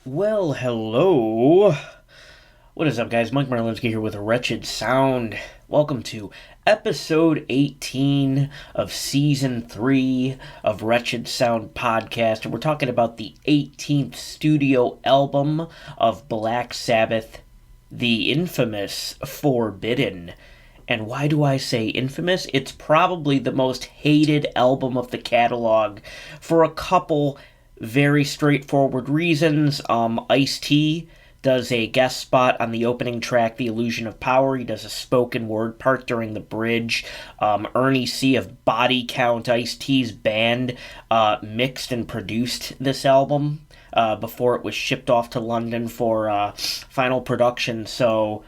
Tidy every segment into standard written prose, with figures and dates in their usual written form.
Well, hello. What is up, guys? Mike Marlinski here with Wretched Sound. Welcome to episode 18 of season 3 of Wretched Sound podcast. And we're talking about the 18th studio album of Black Sabbath, the infamous Forbidden. And why do I say infamous? It's probably the most hated album of the catalog for a couple very straightforward reasons. Ice-T does a guest spot on the opening track, The Illusion of Power. He does a spoken word part during the bridge. Ernie C. of Body Count, Ice-T's band, mixed and produced this album before it was shipped off to London for final production. So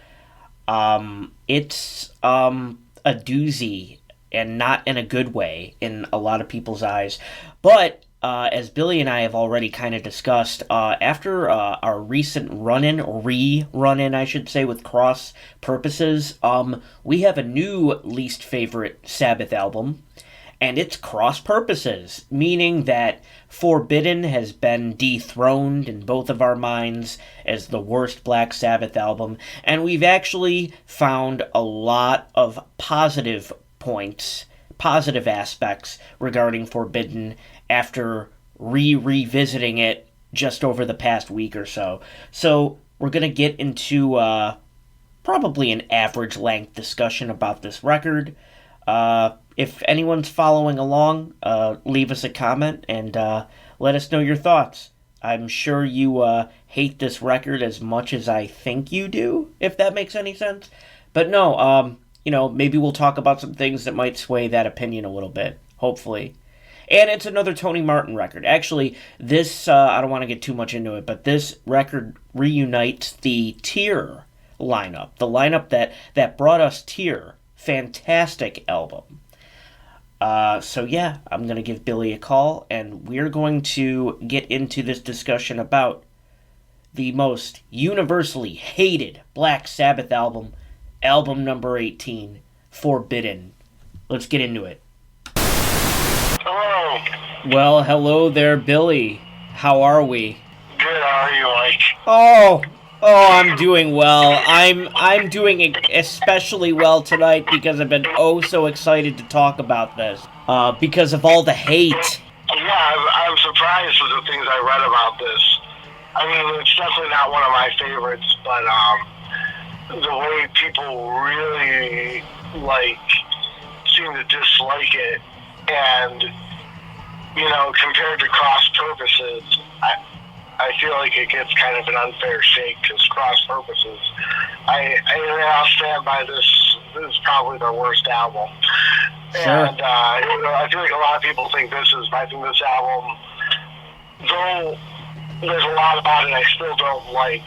it's a doozy, and not in a good way in a lot of people's eyes. But as Billy and I have already kind of discussed, after our recent rerun-in, I should say, with Cross Purposes, we have a new least favorite Sabbath album, and it's Cross Purposes, meaning that Forbidden has been dethroned in both of our minds as the worst Black Sabbath album, and we've actually found a lot of positive points, positive aspects regarding Forbidden after revisiting it just over the past week or so. So we're going to get into probably an average length discussion about this record. If anyone's following along, leave us a comment and let us know your thoughts. I'm sure you hate this record as much as I think you do, if that makes any sense. But no, maybe we'll talk about some things that might sway that opinion a little bit, hopefully. And it's another Tony Martin record. Actually, this, I don't want to get too much into it, but this record reunites the Tear lineup. The lineup that brought us Tear. Fantastic album. So yeah, I'm going to give Billy a call, and we're going to get into this discussion about the most universally hated Black Sabbath album number 18, Forbidden. Let's get into it. Hello. Well, hello there, Billy. How are we? Good, how are you, Mike? Oh, I'm doing well. I'm doing especially well tonight because I've been so excited to talk about this. Because of all the hate. Yeah, I'm surprised with the things I read about this. I mean, it's definitely not one of my favorites, but the way people really, seem to dislike it, and, compared to Cross Purposes, I feel like it gets kind of an unfair shake, because Cross Purposes, I'll stand by this. This is probably their worst album. Sure. And, I feel like a lot of people think I think this album, though there's a lot about it I still don't like,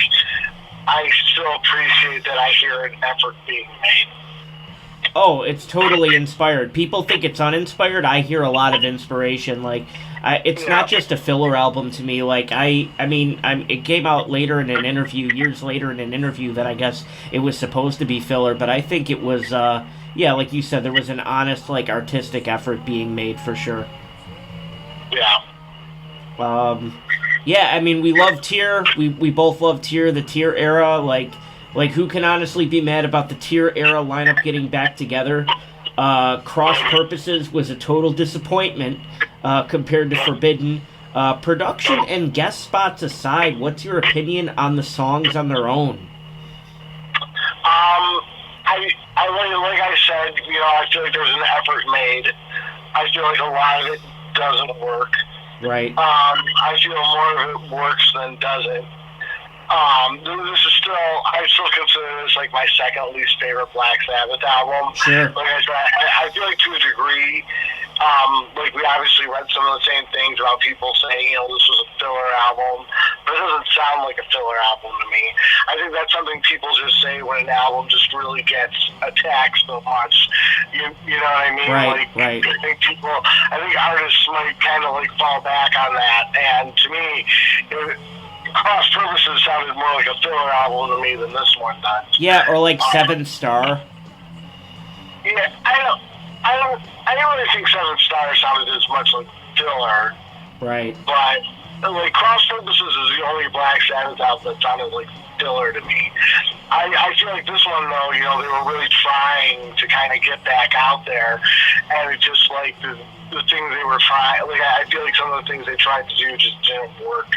I still appreciate that I hear an effort being made. Oh, it's totally inspired. People think it's uninspired. I hear a lot of inspiration. It's not just a filler album to me. It came out later in an interview, years later in an interview, that I guess it was supposed to be filler, but I think it was, like you said, there was an honest, artistic effort being made for sure. Yeah. We love Tear. We both love Tear, the Tear era. Who can honestly be mad about the Tear era lineup getting back together? Cross Purposes was a total disappointment compared to Forbidden. Production and guest spots aside, what's your opinion on the songs on their own? Like I said, I feel like there's an effort made. I feel like a lot of it doesn't work. Right. I feel more of it works than doesn't. This is I still consider this my second least favorite Black Sabbath album. Sure. Like I said, I feel like to a degree, we obviously read some of the same things about people saying, this was a filler album, but it doesn't sound like a filler album to me. I think that's something people just say when an album just really gets attacked so much. You know what I mean? Right, right. I think artists might kind of fall back on that, and to me, Cross Purposes sounded more like a filler album to me than this one does. Yeah, or 7 Star. Yeah, I don't really think Seven Stars sounded as much like filler. Right. But like Cross Purposes is the only Black Sabbath album that sounded like filler to me. I feel like this one though, you know, they were really trying to kind of get back out there, and it just like the things they were trying, like I feel like some of the things they tried to do just didn't work.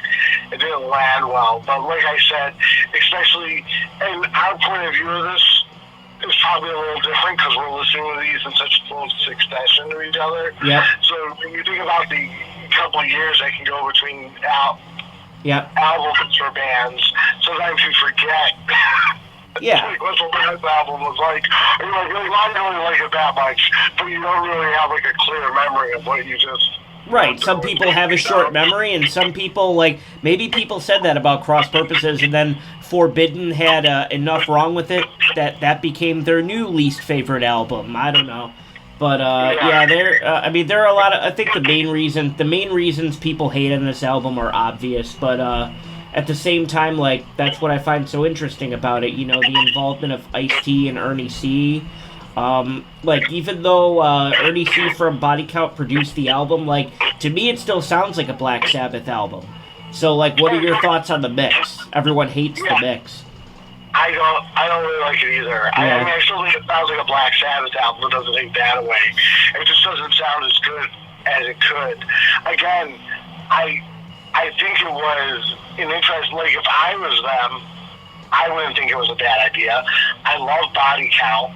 It didn't land well. But like I said, especially, and our point of view of this is probably a little different because we're listening to these in such close succession to each other. Yeah. So when you think about the couple of years that can go between albums for bands, sometimes you forget. Yeah. Like what the last album was like. And you're like, well, I don't really like it that much, but you don't really have like a clear memory of what you just. Right, some people have a short memory, and some people, like, maybe people said that about Cross Purposes, and then Forbidden had enough wrong with it that became their new least favorite album. I don't know. But, there are a lot of, I think the main reasons people hate on this album are obvious, but, at the same time, like, that's what I find so interesting about it, you know, the involvement of Ice-T and Ernie C., like, even though Ernie C. from Body Count produced the album, like, to me it still sounds like a Black Sabbath album. So, like, what are your thoughts on the mix? Everyone hates the mix. I don't really like it either. Yeah. I mean, I still think it sounds like a Black Sabbath album. It doesn't take that away. It just doesn't sound as good as it could. Again, I think it was an interest. Like, if I was them, I wouldn't think it was a bad idea. I love Body Count.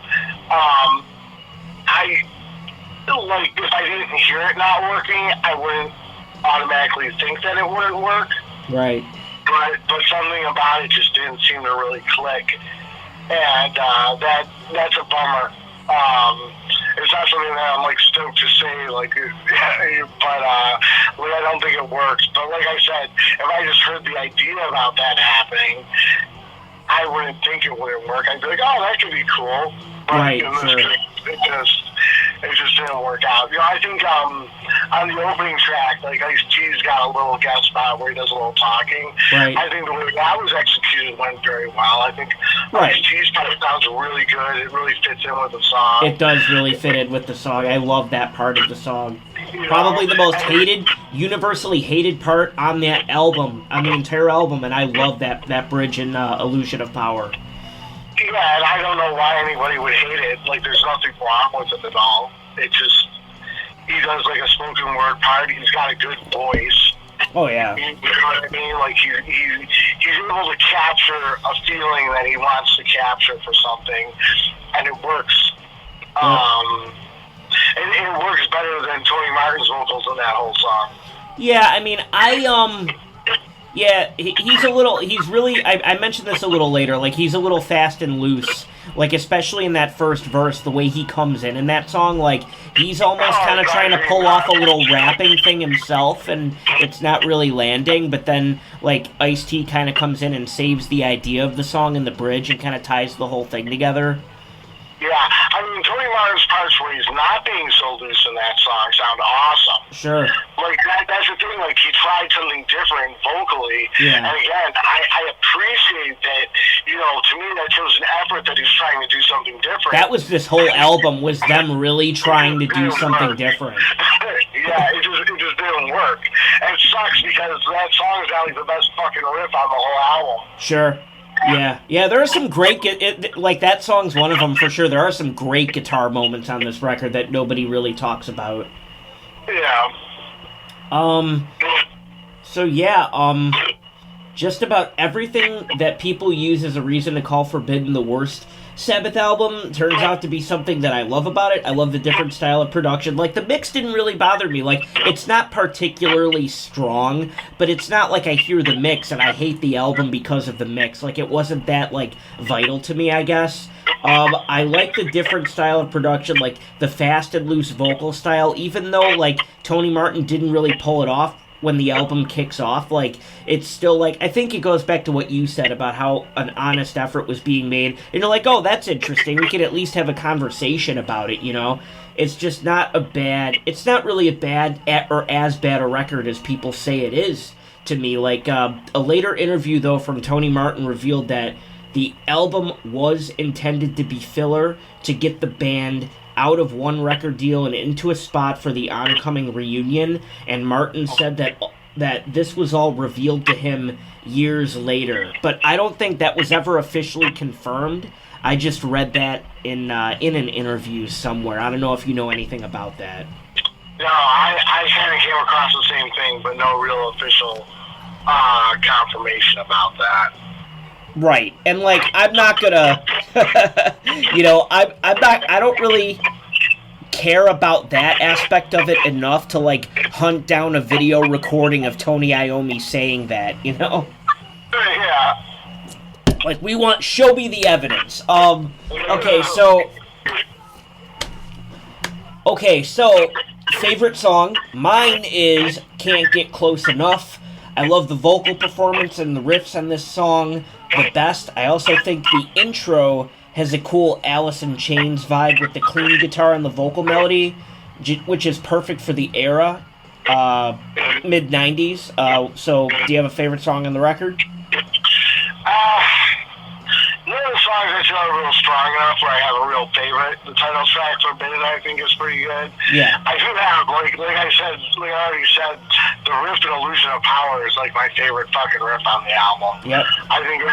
If I didn't hear it not working, I wouldn't automatically think that it wouldn't work. Right. But something about it just didn't seem to really click, and that's a bummer. It's not something that I'm like stoked to say, like, but I don't think it works. But like I said, if I just heard the idea about that happening, I wouldn't think it wouldn't work. I'd be like, oh, that could be cool. But right, in this sure. case, it just didn't work out. You know, I think on the opening track, like Ice-T's got a little guest spot where he does a little talking. Right. I think the way that was executed went very well. I think Ice-T's part sounds really good. It really fits in with the song. It does really fit in with the song. I love that part of the song. Probably the most hated, universally hated part on that album, on the entire album, and I love that bridge in Illusion of Power. Yeah, and I don't know why anybody would hate it. Like, there's nothing wrong with it at all. It just, he does like a spoken word part. He's got a good voice. Oh, yeah. You know what I mean? Like, he's able to capture a feeling that he wants to capture for something, and it works. It works better than Tony Martin's vocals in that whole song. Yeah, I mean, he's really, I mentioned this a little later, like, he's a little fast and loose, like, especially in that first verse, the way he comes in that song, like, he's almost kind of trying to pull off a little rapping thing himself, and it's not really landing, but then, like, Ice-T kind of comes in and saves the idea of the song in the bridge and kind of ties the whole thing together. Yeah, I mean, Tony Martin's parts where he's not being so loose in that song sound awesome. Sure. Like, that's the thing, like, he tried something different vocally. Yeah. And again, I appreciate that, you know, to me that shows an effort that he's trying to do something different. That was this whole album, was them really trying to do something different. Yeah, it just didn't work. And it sucks because that song is like the best fucking riff on the whole album. Sure. Yeah, there are some great, like, that song's one of them for sure. There are some great guitar moments on this record that nobody really talks about. Yeah. Just about everything that people use as a reason to call Forbidden the worst Sabbath album turns out to be something that I love about it. I love the different style of production. Like, the mix didn't really bother me. Like, it's not particularly strong, but it's not like I hear the mix and I hate the album because of the mix. Like, it wasn't that, like, vital to me, I guess. I like the different style of production, like, the fast and loose vocal style, even though, like, Tony Martin didn't really pull it off when the album kicks off. Like, it's still, like, I think it goes back to what you said about how an honest effort was being made, and you're like, oh, that's interesting, we could at least have a conversation about it, you know? It's just not really a bad or as bad a record as people say it is to me. Like, a later interview, though, from Tony Martin revealed that the album was intended to be filler to get the band out of one record deal and into a spot for the oncoming reunion, and Martin said that that this was all revealed to him years later, but I don't think that was ever officially confirmed. I just read that in an interview somewhere. I don't know if you know anything about that. No, I kind of came across the same thing, but no real official confirmation about that. Right, and like I'm not gonna, I don't really care about that aspect of it enough to like hunt down a video recording of Tony Iommi saying that, Yeah. Like we want show me the evidence. Okay, so favorite song, mine is Can't Get Close Enough. I love the vocal performance and the riffs on this song the best. I also think the intro has a cool Alice in Chains vibe with the clean guitar and the vocal melody, which is perfect for the era, mid-90s. So, do you have a favorite song on the record? None of the songs I feel are real strong enough where I have a real favorite. The title track, Forbidden, I think is pretty good. Yeah. I do have, like I already said, the riff and Illusion of Power is like my favorite fucking riff on the album. Yep. I think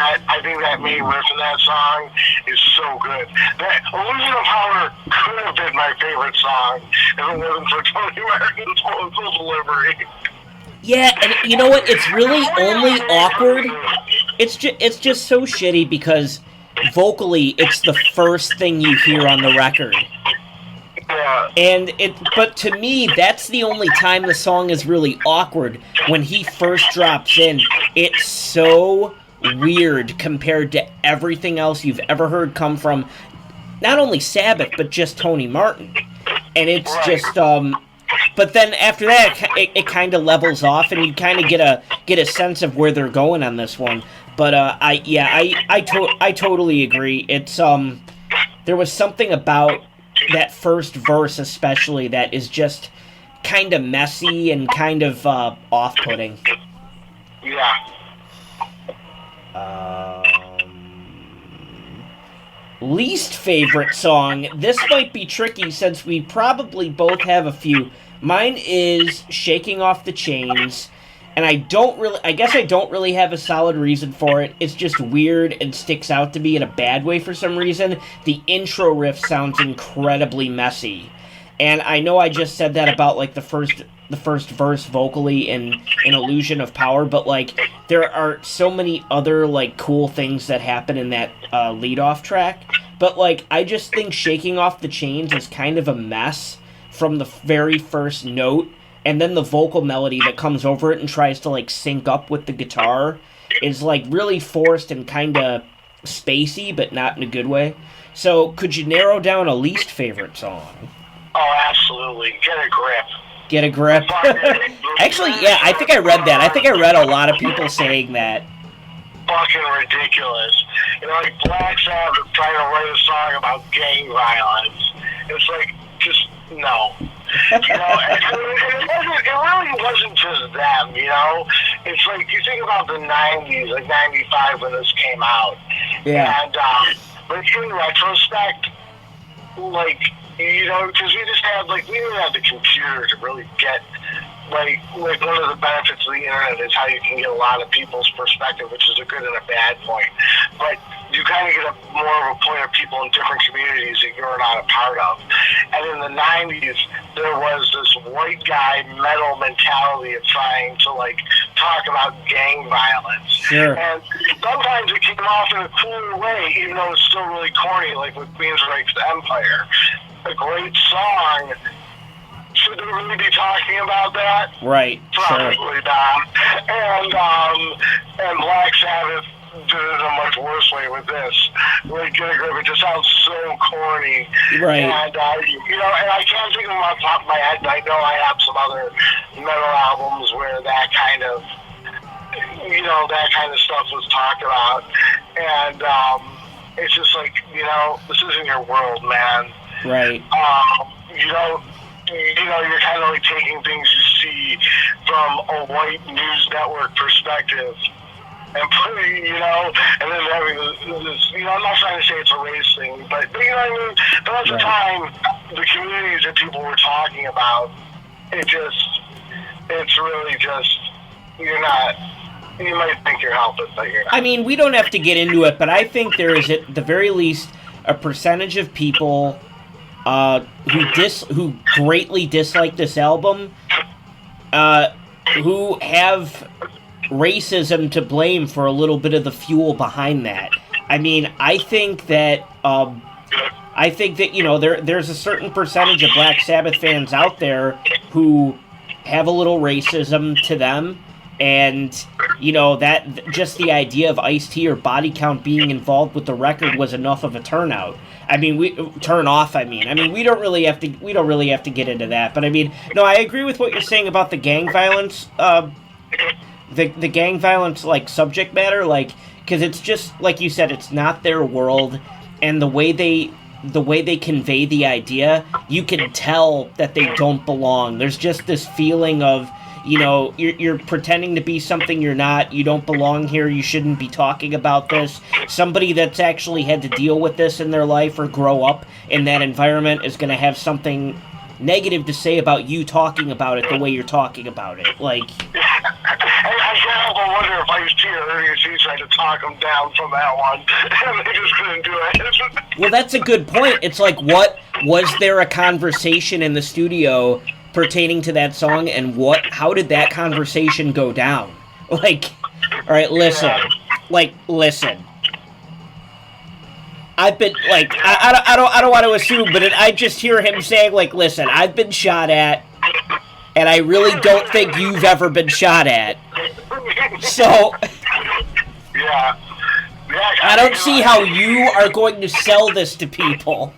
that main riff in that song is so good. That Illusion of Power could have been my favorite song if it wasn't for Tony Martin's vocal delivery. Yeah, and you know what? It's really only awkward. It's just so shitty because vocally, it's the first thing you hear on the record. Yeah. But to me, that's the only time the song is really awkward. When he first drops in, it's so weird compared to everything else you've ever heard come from not only Sabbath, but just Tony Martin. And it's just, but then after that, it kind of levels off, and you kind of get a sense of where they're going on this one. But I totally agree. It's there was something about that first verse especially that is just kind of messy and kind of off-putting. Yeah. Least favorite song. This might be tricky since we probably both have a few. Mine is Shaking Off the Chains, and I guess I don't really have a solid reason for it. It's just weird and sticks out to me in a bad way for some reason. The intro riff sounds incredibly messy. And I know I just said that about like the first verse vocally in Illusion of Power, but like there are so many other like cool things that happen in that lead-off track. But like I just think Shaking Off the Chains is kind of a mess from the very first note, and then the vocal melody that comes over it and tries to like sync up with the guitar is like really forced and kind of spacey, but not in a good way. So could you narrow down a least favorite song? Oh, absolutely. Get a grip. Get a grip. Actually, yeah, I think I read that. I think I read a lot of people saying that. Fucking ridiculous. Like Black Sabbath trying to write a song about gang violence. It's like, just no. It really wasn't just them, It's like, you think about the 90s, like 95 when this came out. Yeah. And, but in retrospect, like, because we just had, like, we didn't have the computer to really get, like one of the benefits of the internet is how you can get a lot of people's perspective, which is a good and a bad point. But you kind of get more of a point of people in different communities that you're not a part of. And in the 90s, there was this white guy metal mentality of trying to, like, talk about gang violence. Sure. And sometimes it came off in a cooler way, even though it's still really corny, like with Queensryche's Empire. A great song. Should they really be talking about that? Right. Probably sure. not. And Black Sabbath did it in a much worse way with this. Like, Get a Grip, it just sounds so corny. Right. And, and I can't think of them off the top of my head, but I know I have some other metal albums where that kind of, that kind of stuff was talked about. And it's just like, this isn't your world, man. Right. You're kind of like taking things you see from a white news network perspective and putting, and then having this, I'm not trying to say it's a race thing, but you know what I mean? But at the time, the communities that people were talking about, it's really just you're not. You might think you're helping, but you're not. I mean, we don't have to get into it, but I think there is, at the very least, a percentage of people who greatly dislike this album, who have racism to blame for a little bit of the fuel behind that. I mean, I think that there's a certain percentage of Black Sabbath fans out there who have a little racism to them, and that just the idea of Ice-T or Body Count being involved with the record was enough of a turnout. I mean, we don't really have to get into that, but I mean, no, I agree with what you're saying about the gang violence, the gang violence, like, subject matter, like, because it's just, like you said, it's not their world, and the way they convey the idea, you can tell that they don't belong. There's just this feeling of, you're pretending to be something you're not. You don't belong here. You shouldn't be talking about this. Somebody that's actually had to deal with this in their life or grow up in that environment is going to have something negative to say about you talking about it the way you're talking about it. Like, I can't help but wonder if Ice-T or Ernie tried to talk him down from that one, and they just couldn't do it. Well, that's a good point. It's like, what was there a conversation in the studio pertaining to that song, and how did that conversation go down? Like, all right, listen. I've been, like, I don't want to assume, but I just hear him saying, like, listen, I've been shot at, and I really don't think you've ever been shot at. So, yeah, I don't see how you are going to sell this to people.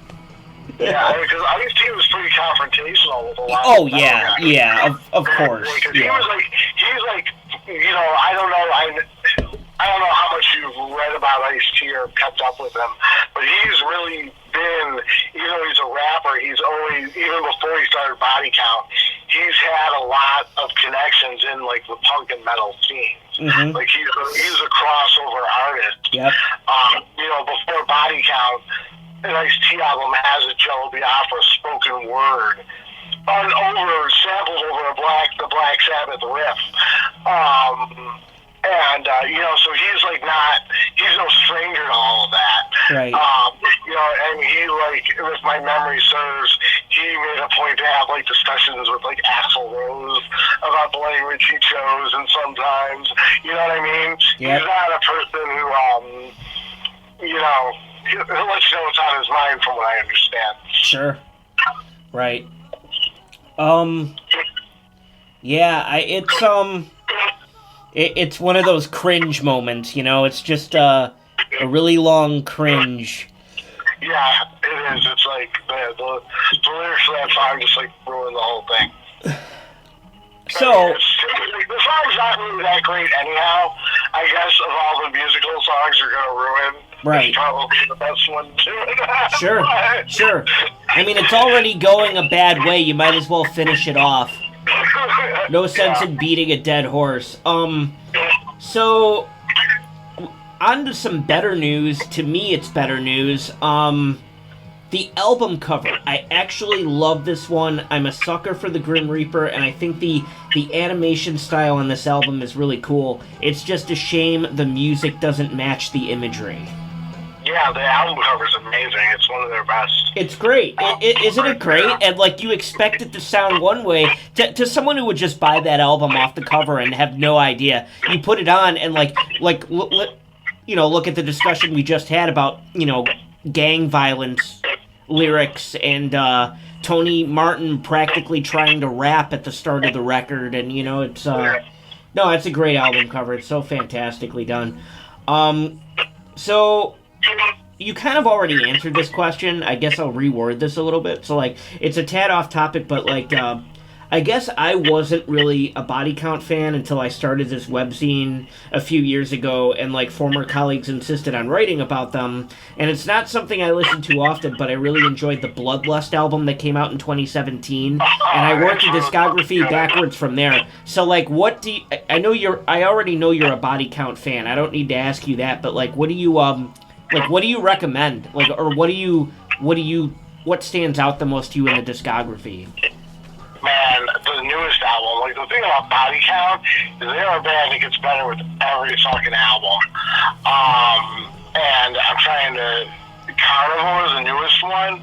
Yeah, because Ice-T was pretty confrontational with a lot of yeah, of course. Because he's like, I don't know how much you've read about Ice-T or kept up with him, but he's really been, he's a rapper, he's always, even before he started Body Count, he's had a lot of connections in, like, the punk and metal scene. Mm-hmm. Like, he's a crossover artist. Yep. Before Body Count, an Ice-T album has a Jello Biafra spoken word sampled over the Black Sabbath riff. So he's like he's no stranger to all of that. Right. And he, like, if my memory serves, he made a point to have, like, discussions with, like, Axl Rose about the language he chose, and sometimes, you know what I mean? Yep. He's not a person who, he'll let you know what's on his mind, from what I understand. Sure. Right. Yeah, it's one of those cringe moments, it's just a really long cringe. Yeah, it is. It's like the lyrics of that song just, like, ruin the whole thing. So, the song's not really that great anyhow. I guess of all the musical songs you're going to ruin, right. It's probably the best one to do it. Sure. I mean, it's already going a bad way. You might as well finish it off. No sense in beating a dead horse. So, on to some better news. To me, it's better news. The album cover. I actually love this one. I'm a sucker for the Grim Reaper, and I think the animation style on this album is really cool. It's just a shame the music doesn't match the imagery. Yeah, the album cover's amazing. It's one of their best. It's great. Isn't it great? And, like, you expect it to sound one way. To someone who would just buy that album off the cover and have no idea, you put it on and, look at the discussion we just had about, gang violence lyrics and Tony Martin practically trying to rap at the start of the record. And, it's a great album cover. It's so fantastically done. So, you kind of already answered this question. I guess I'll reword this a little bit. So, like, it's a tad off topic, but, like, I guess I wasn't really a Body Count fan until I started this webzine a few years ago, and, like, former colleagues insisted on writing about them. And it's not something I listen to often, but I really enjoyed the Bloodlust album that came out in 2017, and I worked the discography backwards from there. So, like, what do you... I already know you're a Body Count fan. I don't need to ask you that, but, like, what do you, what do you recommend? Like, or what stands out the most to you in the discography? Man, the newest album, Like, the thing about Body Count is they're a band that gets better with every fucking album. And I'm trying to... Carnivore is the newest one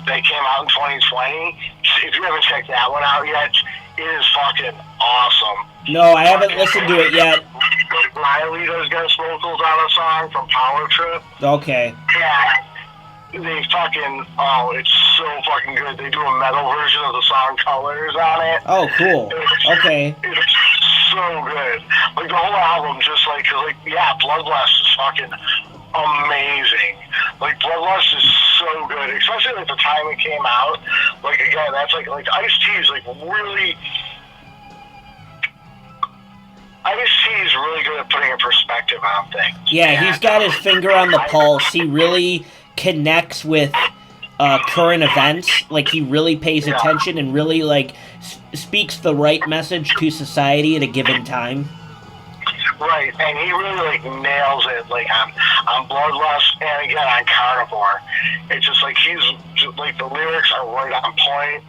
that came out in 2020. If you haven't checked that one out yet, it is fucking awesome. No, I haven't listened to it yet. Riley does guest vocals on a song from Power Trip. Okay. Yeah. They fucking, it's so fucking good. They do a metal version of the song Colors on it. Oh, cool. Okay. It's so good. Like, the whole album, just like, cause like, yeah, Bloodlust is fucking amazing. Like, Bloodlust is so good, especially like the time it came out. Like, again, that's like Ice-T is like really... Ice-T is really good at putting a perspective on things. Yeah, he's got his finger on the pulse. He really connects with current events. Like, he really pays attention and really, like, speaks the right message to society at a given time. Right, and he really, like, nails it, like, on Bloodlust and, again, on Carnivore. It's just, like, he's, like, the lyrics are right on point.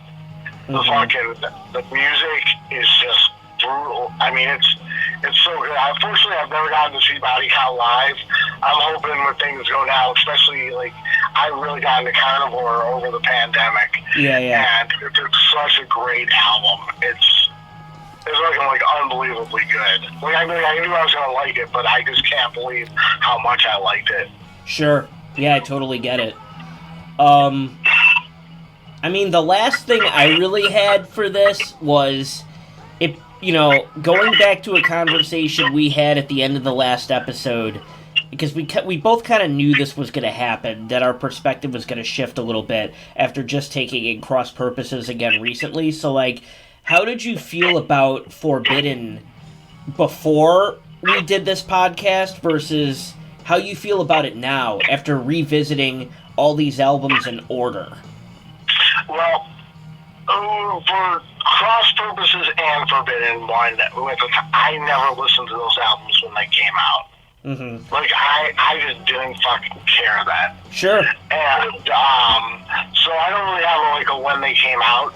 The fucking, the music is just brutal. I mean, it's so good. Unfortunately, I've never gotten to see Body Count live. I'm hoping when things go down, especially, like, I really got into Carnivore over the pandemic. Yeah. And it's such a great album. It's looking, like, unbelievably good. Like, I knew I was going to like it, but I just can't believe how much I liked it. Sure. Yeah, I totally get it. I mean, the last thing I really had for this was... going back to a conversation we had at the end of the last episode, because we both kind of knew this was going to happen, that our perspective was going to shift a little bit after just taking in Cross Purposes again recently. So, like, how did you feel about Forbidden before we did this podcast versus how you feel about it now after revisiting all these albums in order? Well, for Cross Purposes and Forbidden one, I never listened to those albums when they came out. Mm-hmm. Like, I just didn't fucking care then. Sure. And, so I don't really have, a when they came out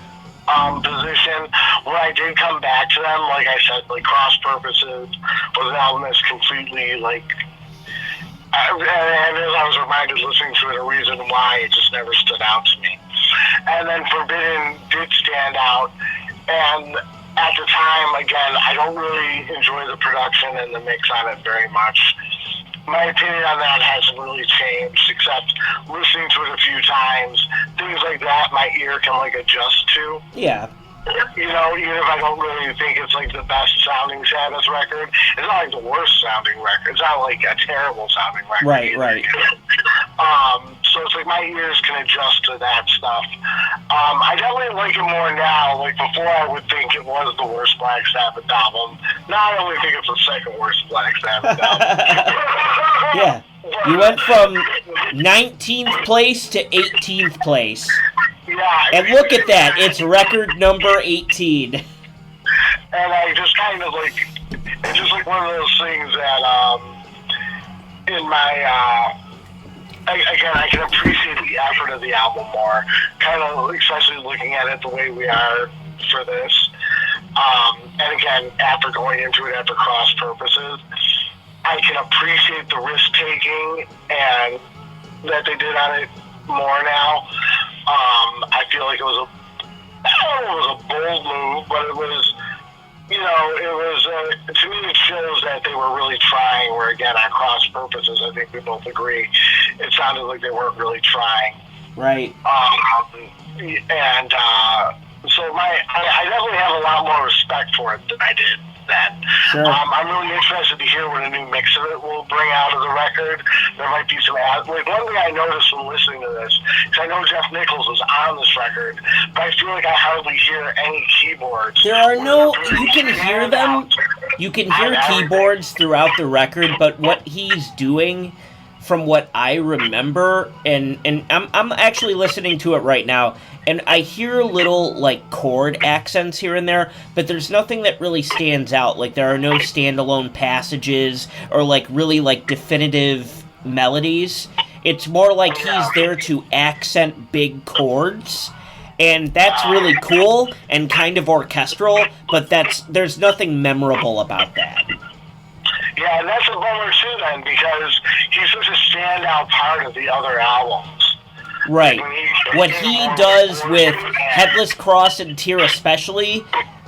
position. When I did come back to them, like I said, like, Cross Purposes was an album that's completely, like... and as I was reminded listening to it, a reason why it just never stood out to me. And then Forbidden did stand out, and at the time, again, I don't really enjoy the production and the mix on it very much. My opinion on that hasn't really changed, except listening to it a few times, things like that my ear can, like, adjust to. Yeah. You know, even if I don't really think it's, like, the best sounding Sabbath record, it's not, like, the worst sounding record. It's not, like, a terrible sounding record. Right. So it's like my ears can adjust to that stuff. I definitely like it more now. Like, before I would think it was the worst Black Sabbath album. Now I only think it's the second worst Black Sabbath album. Yeah. You went from 19th place to 18th place. Yeah. And look at that. It's record number 18. And I just kind of, like, it's just like one of those things that, in my, I can appreciate the effort of the album more, kind of, especially looking at it the way we are for this. And again, after going into it after Cross Purposes, I can appreciate the risk-taking and that they did on it more now. I feel like it was a bold move, but it was, you know, to me it shows that they were really trying, where again, on Cross Purposes, I think we both agree, it sounded like they weren't really trying. Right. So I definitely have a lot more respect for it than I did then. Sure. I'm really interested to hear what a new mix of it will bring out of the record. There might be some ads. Like, one thing I noticed when listening to this, because I know Jeff Nichols is on this record, but I feel like I hardly hear any keyboards. There are no... You can hear them. You can hear keyboards throughout the record, but what he's doing, from what I remember, and I'm actually listening to it right now, and I hear little, like, chord accents here and there, but there's nothing that really stands out. Like, there are no standalone passages or, like, really, like, definitive melodies. It's more like he's there to accent big chords, And that's really cool and kind of orchestral, but there's nothing memorable about that. Yeah, and that's a bummer too then, because he's such a standout part of the other albums. Right. What he does with Headless Cross and Tear especially,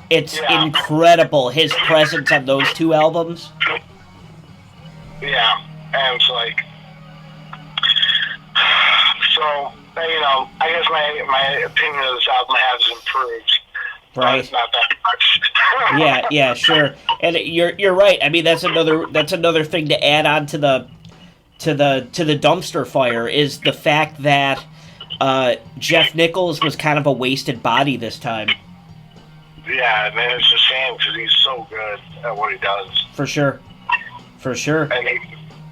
it's incredible, his presence on those two albums. Yeah, and it's like, so, you know, I guess my opinion of this album has improved. Right. Not that much. yeah, sure. And you're right. I mean, that's another thing to add on to the dumpster fire is the fact that Jeff Nichols was kind of a wasted body this time. Yeah, man, it's a shame because he's so good at what he does. For sure. And he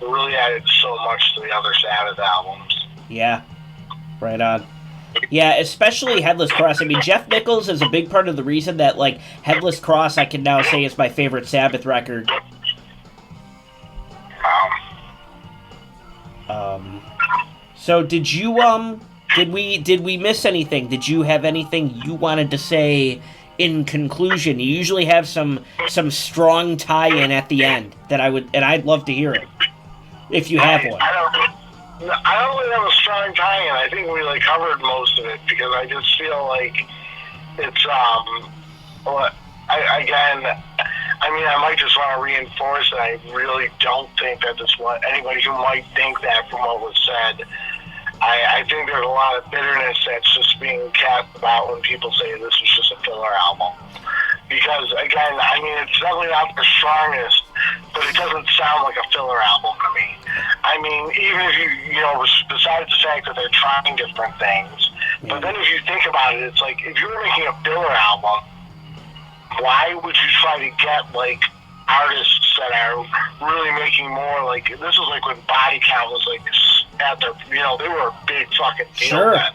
really added so much to the other Sabbath albums. Yeah, right on. Yeah, especially Headless Cross. I mean, Jeff Nichols is a big part of the reason that, like, Headless Cross I can now say is my favorite Sabbath record. So did you, did we miss anything? Did you have anything you wanted to say in conclusion? You usually have some strong tie-in at the end that I'd love to hear it, if you have one. I don't really have a strong tie-in. I think we covered most of it because I just feel like it's I might just want to reinforce that I really don't think that anybody who might think that from what was said. I think there's a lot of bitterness that's just being cast about when people say this is just a filler album. Because, again, I mean, it's definitely not the strongest, but it doesn't sound like a filler album to me. I mean, even if you know, besides the fact that they're trying different things, but then if you think about it, it's like, if you were making a filler album, why would you try to get, artists that are really making more, this was when Body Count was, at their, they were a big fucking deal then.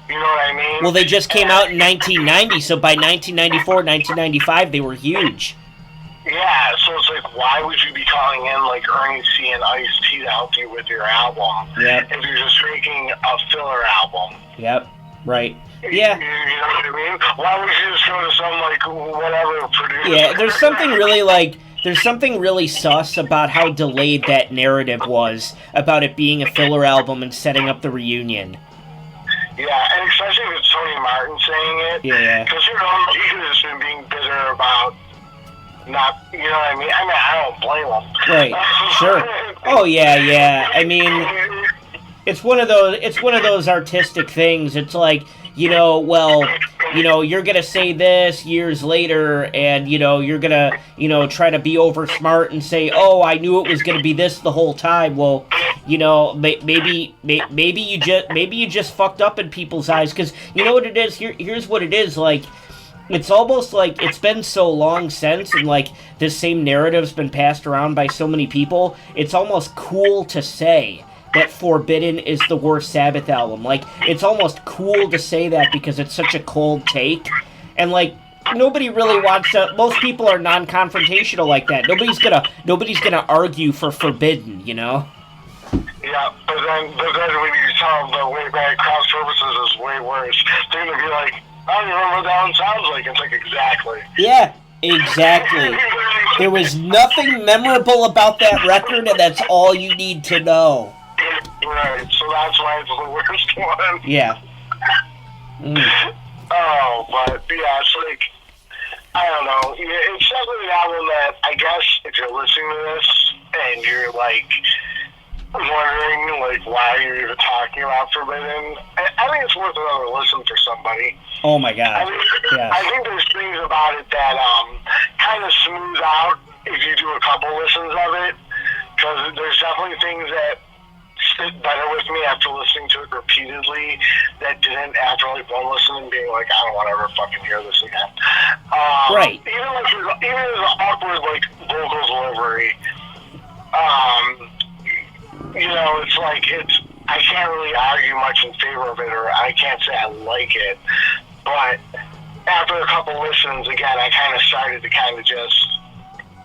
You know what I mean? Well, they just came out in 1990, so by 1994, 1995, they were huge. Yeah, so it's why would you be calling in, Ernie C and Ice-T to help you with your album if you're just making a filler album? Yep, right. Yeah. You know what I mean? Why would you just go to some, whatever producer? Yeah, there's something really sus about how delayed that narrative was about it being a filler album and setting up the reunion. Yeah, and especially if it's Tony Martin saying it. Yeah. Because, he could have just been being bitter about not, you know what I mean? I mean, I don't blame him. Right, sure. Oh, yeah. I mean, it's one of those artistic things. It's you're gonna say this years later, and, you're gonna, try to be over smart and say, oh, I knew it was gonna be this the whole time. Well, maybe you just fucked up in people's eyes, because you know what it is? Here's what it is, it's almost like it's been so long since, and this same narrative's been passed around by so many people, it's almost cool to say that Forbidden is the worst Sabbath album. It's almost cool to say that because it's such a cold take, and nobody really wants to. Most people are non-confrontational like that. Nobody's gonna argue for Forbidden, Yeah, but then when you tell them the way back cross purposes is way worse, they're gonna be like, I don't remember what that one sounds like. It's exactly. Yeah, exactly. There was nothing memorable about that record, and that's all you need to know. Right, so that's why it's the worst one. Yeah. Oh, but yeah, it's I don't know. It's definitely an album that I guess if you're listening to this and you're wondering why you're even talking about Forbidden, I think it's worth another listen for somebody. Oh my god. I think there's things about it that kind of smooth out if you do a couple listens of it, because there's definitely things that sit better with me after listening to it repeatedly that didn't after one listen and being I don't want to ever fucking hear this again. Right. Even as an awkward vocal delivery, it's I can't really argue much in favor of it, or I can't say I like it, but after a couple listens, again, I kind of started to just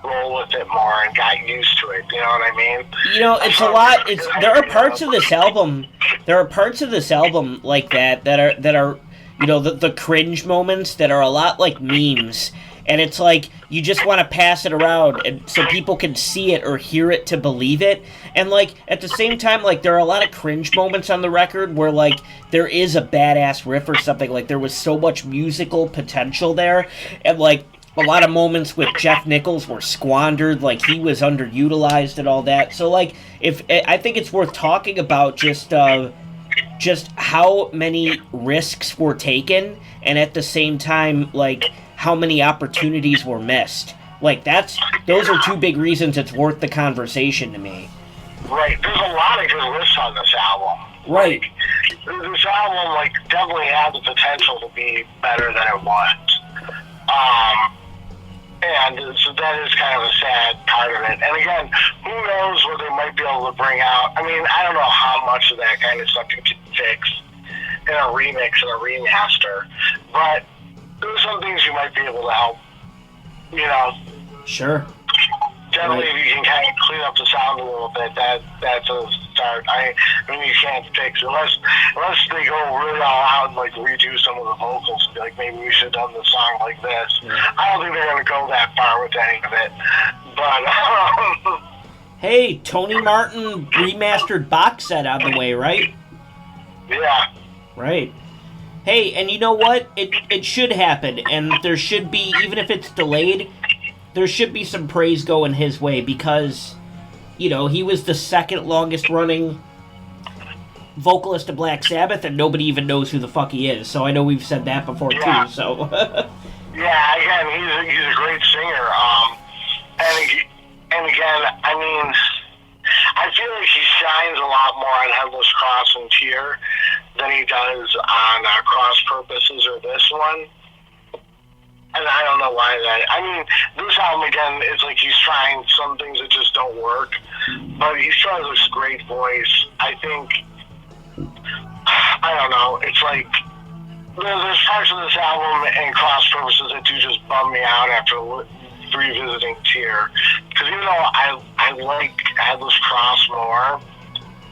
roll with it more and got used to it. You know what I mean? It's a lot. There are parts of this album. There are parts of this album like that are you know, the cringe moments that are a lot like memes. And it's like, you just want to pass it around and so people can see it or hear it to believe it. And, like, at the same time, like, there are a lot of cringe moments on the record where, like, there is a badass riff or something. Like, there was so much musical potential there. And, like, a lot of moments with Jeff Nichols were squandered. Like, he was underutilized and all that. So, like, I think it's worth talking about just how many risks were taken, and at the same time, like, how many opportunities were missed. Like, those are two big reasons it's worth the conversation to me. Right. There's a lot of good riffs on this album. Right. Like, this album, like, definitely had the potential to be better than it was. And so that is kind of a sad part of it. And again, who knows what they might be able to bring out. I mean, I don't know how much of that kind of stuff you can fix in a remix and a remaster, but there's some things you might be able to help, you know. Sure. Definitely, Right. if you can kind of clean up the sound a little bit, that's a start. I mean, you can't fix it unless they go really all out and, like, redo some of the vocals and be like, maybe we should have done the song like this. Yeah. I don't think they're going to go that far with any of it. But Hey, Tony Martin remastered box set on the way, right? yeah, Right. Hey, and you know what? It should happen, and there should be, even if it's delayed, there should be some praise going his way, because, you know, he was the second longest running vocalist of Black Sabbath, and nobody even knows who the fuck he is. So I know we've said that before Yeah. too. So yeah. Again, he's a great singer. And again, I mean, I feel like he shines a lot more on Headless Cross and Tear than he does on Cross Purposes or this one. And I don't know why that. I mean, this album, again, it's like he's trying some things that just don't work. But he still has this great voice. I think, I don't know, it's like, there's parts of this album and Cross Purposes that do just bum me out after revisiting Tear. Because even though I like Headless Cross more,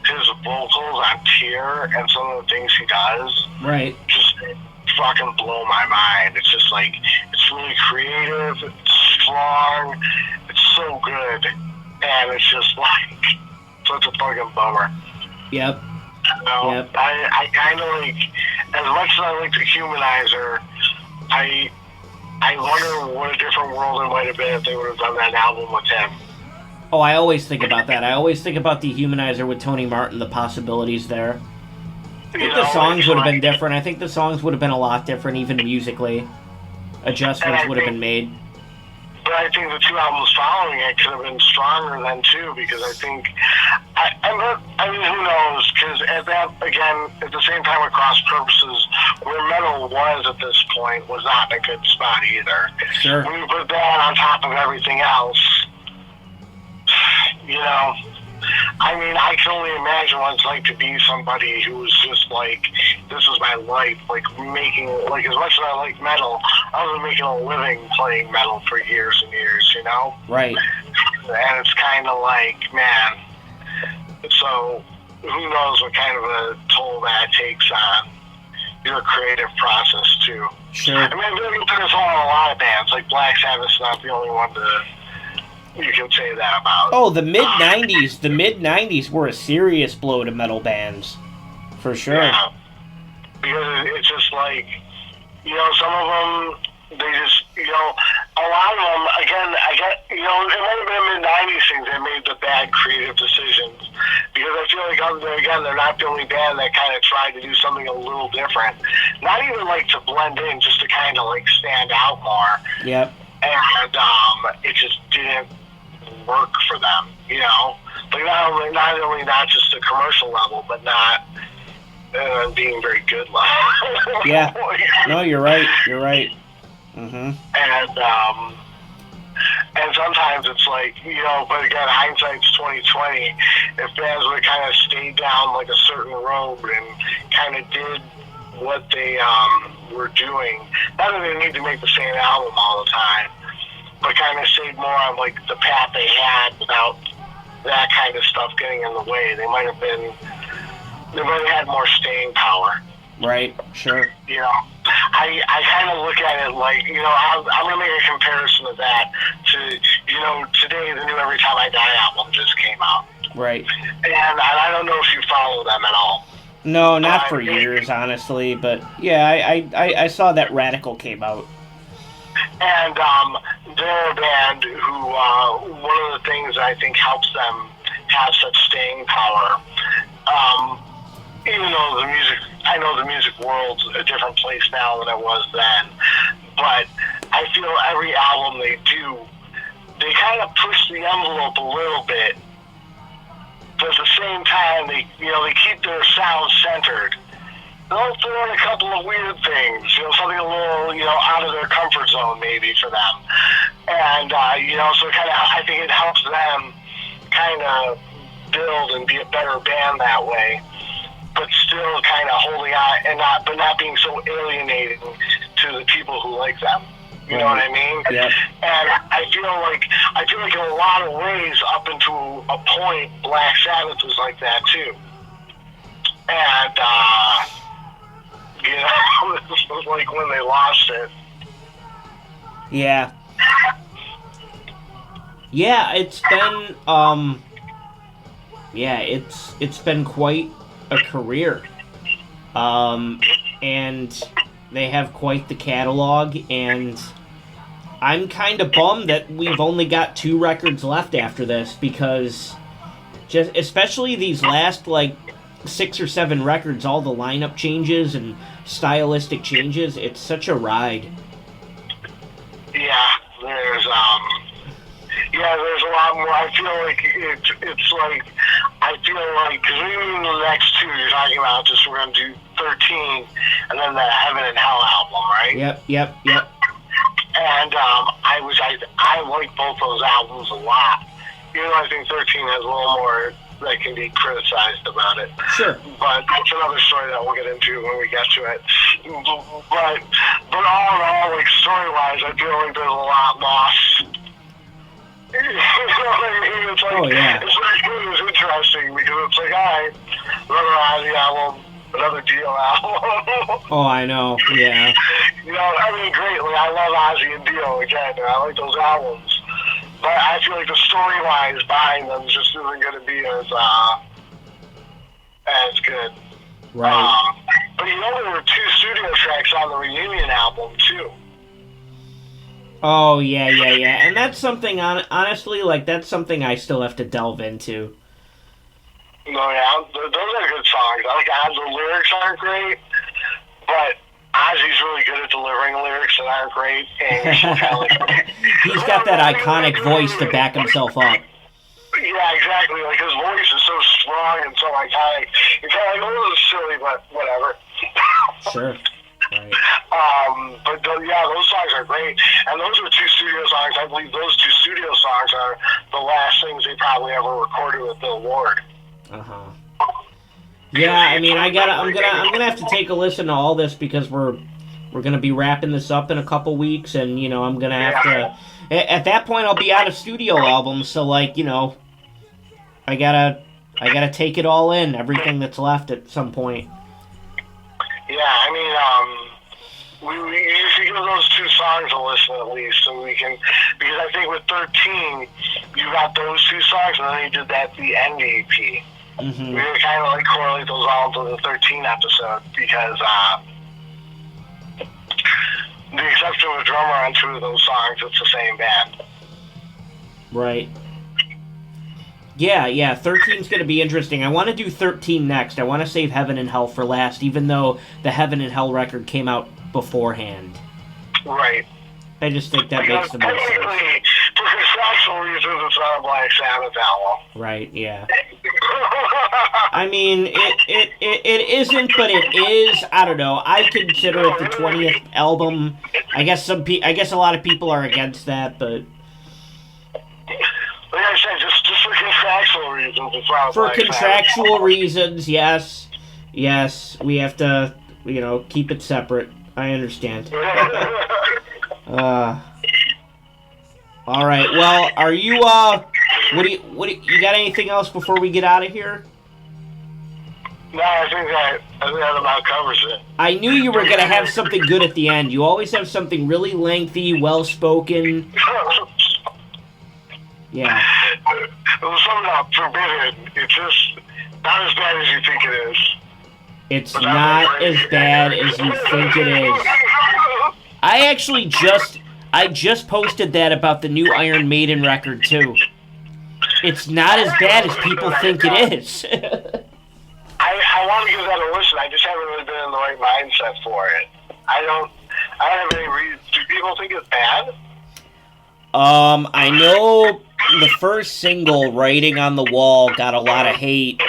his vocals on Tear and some of the things he does right. just fucking blow my mind. It's just like, it's really creative, it's strong, it's so good, and it's just like such a fucking bummer. Yep. You know, Yep. I kind of like, as much as I like the Humanizer, I wonder what a different world it might have been if they would have done that album with him. Oh, I always think about that. I always think about the Humanizer with Tony Martin, the possibilities there. I think the songs would have been different. I think the songs would have been a lot different, even musically. Adjustments would have been made. But I think the two albums following it could have been stronger then too, because I think, I mean, who knows? Because at the same time with Cross Purposes, where metal was at this point was not in a good spot either. Sure. When you put that on top of everything else, you know, I mean, I can only imagine what it's like to be somebody who was just like, this is my life, like making, like as much as I like metal, I was making a living playing metal for years and years, you know? Right. And it's kind of like, man, so who knows what kind of a toll that takes on your creative process too. Sure. I mean, we put this on a lot of bands, like Black Sabbath's not the only one you can say that about. Oh, the mid-90s were a serious blow to metal bands. For sure. Yeah. Because it's just like, you know, some of them, they just, you know, a lot of them, again, I get, you know, it might have been mid-90s things that made the bad creative decisions. Because I feel like, again, they're not the only band that kind of tried to do something a little different. Not even like to blend in, just to kind of like stand out more. Yep. And it just didn't work for them, you know? Like not only not just the commercial level, but not being very good level. Yeah. No, you're right. You're right. Mm-hmm. And sometimes it's like, you know, but again, hindsight's 2020. If bands would have kind of stayed down like a certain road and kind of did what they were doing, not that they need to make the same album all the time, but kind of stayed more on like the path they had without that kind of stuff getting in the way. They might have had more staying power. Right. Sure. You know, I kind of look at it like, you know, I'm going to make a comparison of that to, you know, today the new Every Time I Die album just came out. Right. And I don't know if you follow them at all. No, not for years, honestly. But yeah, I saw that Radical came out. And they're a band who, one of the things I think helps them have such staying power, even though I know the music world's a different place now than it was then, but I feel every album they do, they kind of push the envelope a little bit, but at the same time, they keep their sound centered. They'll throw in a couple of weird things, you know, something a little, you know, out of their comfort zone maybe for them. And, you know, so I think it helps them kind of build and be a better band that way, but still kind of holding on and not being so alienating to the people who like them. You know what I mean? Yep. And I feel like in a lot of ways, up until a point, Black Sabbath was like that too. And, you know, this was like when they lost it. Yeah. Yeah, it's been, it's been quite a career. And they have quite the catalog, and I'm kind of bummed that we've only got 2 records left after this, because just especially these last, like, 6 or 7 records, all the lineup changes and stylistic changes, it's such a ride. Yeah, there's a lot more. I feel like it's like, because even the next 2 you're talking about, just we're going to do 13, and then the Heaven and Hell album, right? Yep. And I like both those albums a lot. Even though I think 13 has a little more that can be criticized about it. Sure. But that's another story that we'll get into when we get to it. But all in all, like, story-wise, I feel like there's a lot lost. You know what I mean? It's like, it was interesting, because it's like, all right, another Ozzy album, another Dio album. Oh, I know, yeah. You know, I mean, greatly, I love Ozzy and Dio, again, I like those albums. But I feel like the story-wise, buying them just isn't going to be as good. Right. But you know, there were 2 studio tracks on the Reunion album, too. Oh, yeah. And that's something, honestly, like, that's something I still have to delve into. No, yeah, those are good songs. Like, the lyrics aren't great, but Ozzy's really good at delivering lyrics that aren't great, and he's got that iconic voice to back himself up. Yeah, exactly. Like, his voice is so strong and so iconic. It's kind of like, oh, this is silly, but whatever. Sure. Right. But those songs are great, and those were 2 studio songs. I believe those 2 studio songs are the last things they probably ever recorded with Bill Ward. Yeah, I mean, I'm gonna have to take a listen to all this, because we're gonna be wrapping this up in a couple weeks, and you know, I'm gonna have to. At that point, I'll be out of studio albums, so like, you know, I gotta take it all in, everything that's left at some point. Yeah, I mean, you should give those 2 songs a listen at least, so we can, because I think with 13, you got those 2 songs, and then you did the end EP. Mm-hmm. We were kind of like correlate those all to the 13 episode, because the exception of a drummer on 2 of those songs, it's the same band. Right. Yeah, 13's going to be interesting. I want to do 13 next. I want to save Heaven and Hell for last, even though the Heaven and Hell record came out beforehand. Right. I just think that makes the most sense. For contractual reasons, it's not a Black Sabbath album. Right, yeah. I mean, it isn't, but it is. I don't know. I consider it the 20th album. I guess a lot of people are against that, but like I said, just for contractual reasons, it's not for contractual reasons, yes, we have to, you know, keep it separate. I understand. All right. Well, are you what do you got anything else before we get out of here? No, I think that about covers it. I knew you were gonna have something good at the end. You always have something really lengthy, well spoken. Yeah. It was something about forbidden. It's just not as bad as you think it is. It's not as bad as you think it is. I actually just posted that about the new Iron Maiden record too. It's not as bad as people think it is. I want to give that a listen. I just haven't really been in the right mindset for it. I don't have any reason. Do people think it's bad? I know the first single, Writing on the Wall, got a lot of hate.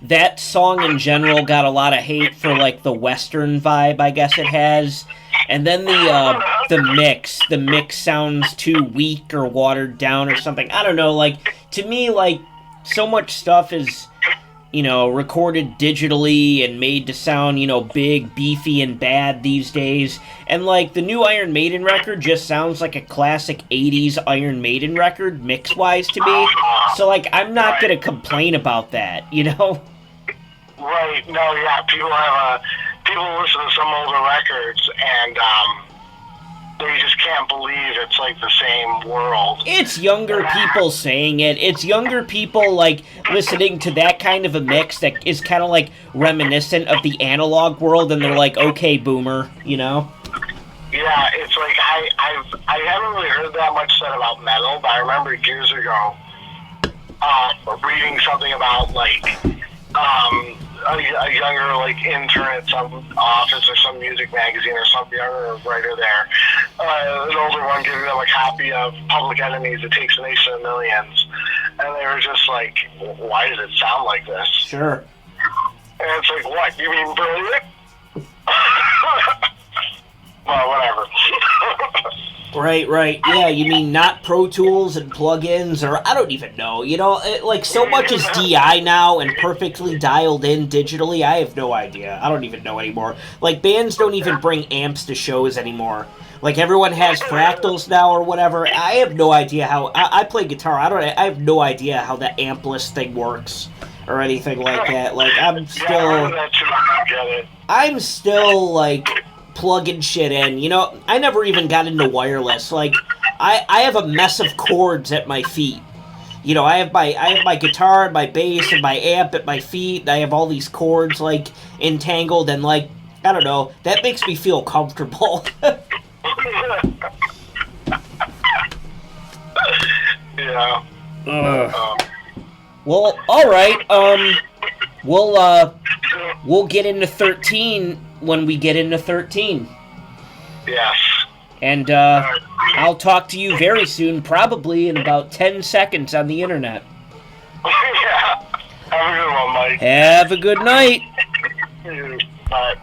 That song in general got a lot of hate for, like, the Western vibe, I guess it has. And then the mix sounds too weak or watered down or something. I don't know, like, to me, like, so much stuff is, you know, recorded digitally and made to sound, you know, big, beefy, and bad these days. And, like, the new Iron Maiden record just sounds like a classic 80s Iron Maiden record, mix-wise, to me. So, like, I'm not gonna complain about that, you know? Right. No, yeah, people listen to some older records, and, they just can't believe it's like the same world. It's younger people saying it. It's younger people, like, listening to that kind of a mix that is kind of, like, reminiscent of the analog world, and they're like, okay, boomer, you know? Yeah, it's like, I haven't really heard that much said about metal, but I remember years ago, reading something about, like, a younger, like, intern at some office or some music magazine or some younger writer there, an older one giving them a copy of Public Enemy's It Takes a Nation of Millions, and they were just like, why does it sound like this? Sure. And it's like, what, you mean brilliant? Well, whatever. Right. Yeah, you mean not Pro Tools and plugins, or I don't even know. You know, like, so much is DI now and perfectly dialed in digitally. I have no idea. I don't even know anymore. Like, bands don't even bring amps to shows anymore. Like, everyone has fractals now or whatever. I have no idea how... I play guitar. I have no idea how the ampless thing works or anything like that. Like, I'm still, like, plugging shit in. You know, I never even got into wireless. Like, I have a mess of cords at my feet. You know, I have my guitar and my bass and my amp at my feet, and I have all these cords, like, entangled, and, like, I don't know, that makes me feel comfortable. Yeah. Well, alright, we'll get into 13 when we get into 13. Yes. And, I'll talk to you very soon, probably in about 10 seconds on the internet. Yeah. Have a good one, Mike. Have a good night. Bye.